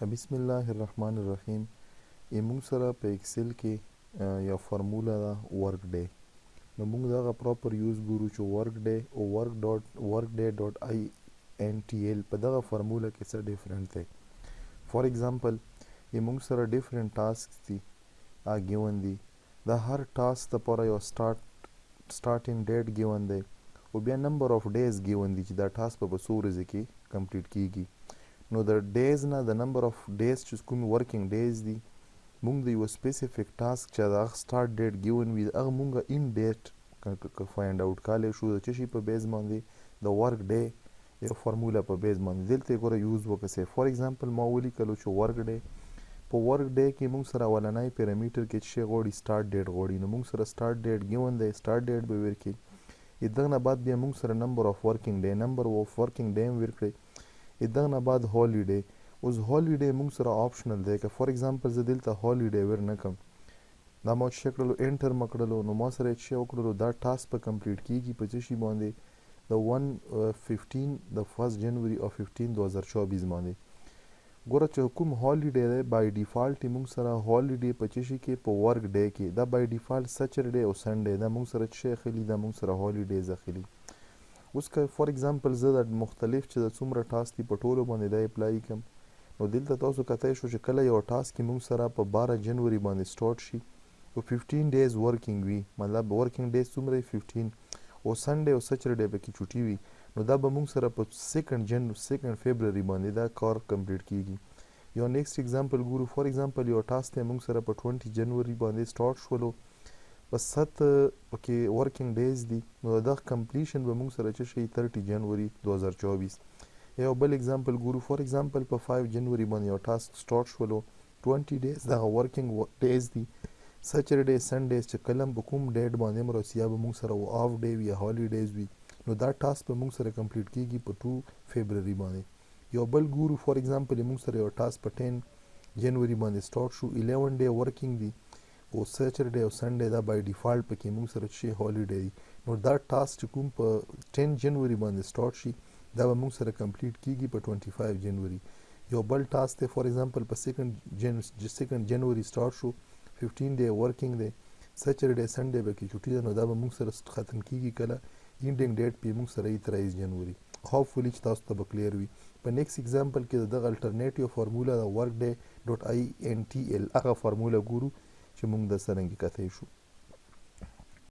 بسم الله الرحمن الرحیم. موږ سره په ایکسل کې یو فارموله ده ورکډے. نو موږ دغه پراپر یوز ګورو چې ورکډے او workday.intl په دغه فارموله کې څه ډیفرنٹ دی. فار ایگزامپل موږ سره ډیفرنٹ ټاسکس دي ګیون دي. د هر ټاسک لپاره یو سٹارټینګ ډیټ ګیون دی او بیا نمبر اف ډیز ګیون دي چې دا ټاسک په څو ورځې کې کمپلیټ کیږي. نو د ډیز نه د نمبر اف ډیز چې کوم ورکینګ ډیز دي موږ د یو سپیسیفیک ټاسک چې د هغه سٹارټ ډیټ ګیون وي هغه موږ ان ډیټ فایند اوټ کولی شو د څه شي په بیس باندې د ورک ډے یو فارموله په بیس باندې دلته یې ګوره یوز وکړئ. فار ایگزامپل ما ولیکلو چې ورک ډے په ورک ډے کې موږ سره اولنی پیرامیټر کې چې غواړي سٹارټ ډیټ غواړي نو موږ سره سٹارټ ډیټ ګیون دی سٹارټ ډیټ به ورکړي. دغه نه بعد بیا موږ سره نمبر اف ورکینګ ډے هم ورکړي. دغه نه بعد هالیډے. اوس هالیډے موږ سره آپشنل دی که فار ایگزامپل زه دلته هالیډے ور نه کړم دا ما چې کړلو انټر ما کړلو نو ما سره چې وکړلو دا ټاسک په کمپلیټ کیږي په څه شي باندې د 1 جنوري او 15 2024 باندې. ګوره چې کوم هالیډے دی بای ډیفالټ موږ سره هالیډے په څه شي کې په ورک ډے کې دا بای ډیفالټ سیچرډے او سنډے دا موږ سره چې اخلي دا موږ سره هالیډیز اخلي. اوس که فار ایگزامپل زه د مختلف چې د څومره ټاسک دي په ټولو باندې دا اپلای کړم نو دلته تاسو کتای شو چې کله یو ټاسک موږ سره په 12 جنوري باندې سٹارټ شي او 15 ډیز ورکینګ وي مطلب ورکینګ ډیز څومره 15 او سنډے او سیچرډے پکې چوټي وي نو دا به موږ سره په 2 فبروري باندې دا کار کمپلیټ کیږي. یو نیکسٹ ایگزامپل ګورو. فار ایگزامپل یو ټاسک موږ سره په 20 جنوري باندې سٹارټ شولو په 7 پکې ورکینګ ډیز دي نو دا کمپلیشن به موږ سره چې شي 30 جنوري 2024. یو بل ایگزامپل ګورو. فار ایگزامپل په 5 جنوري باندې یو ټاسک سٹارټ شولو 20 ډیز دا ورکینګ ډیز دي سیچرډے سنډے چې کلم په کوم ډیټ باندې مرسي یا به موږ سره اف ډے وي هالیډیز وي نو دا ټاسک به موږ سره کمپلیټ کیږي په 2 فبروري باندې. یو بل ګورو. فار ایگزامپل موږ سره یو ټاسک په 10 جنوري باندې سٹارټ شو 11 ډے ورکینګ دي او سیچرډے او سنډے دا بای ډیفالټ پکې موږ سره شي هالیډے دي نو دا ټاسک چې کوم په 10 جنوري باندې سٹارټ شي دا به موږ سره کمپلیټ کیږي په 25 جنوري. یو بل ټاسک ته فار ایگزامپل په 2 جنوري سٹارټ شو 15 ډے ورکینګ دی سیچرډے سنډے به کې چټي ده نو دا به موږ سره ختم کیږي کله اینډینګ ډیټ په موږ سره 23 جنوري. هوپفلی چې تاسو ته به کلیر وي. په نیکسٹ ایگزامپل کې دغه الټرنیټیو فارموله د workday.intl هغه فارموله ګورو چې موږ د سرنګ کتای شو.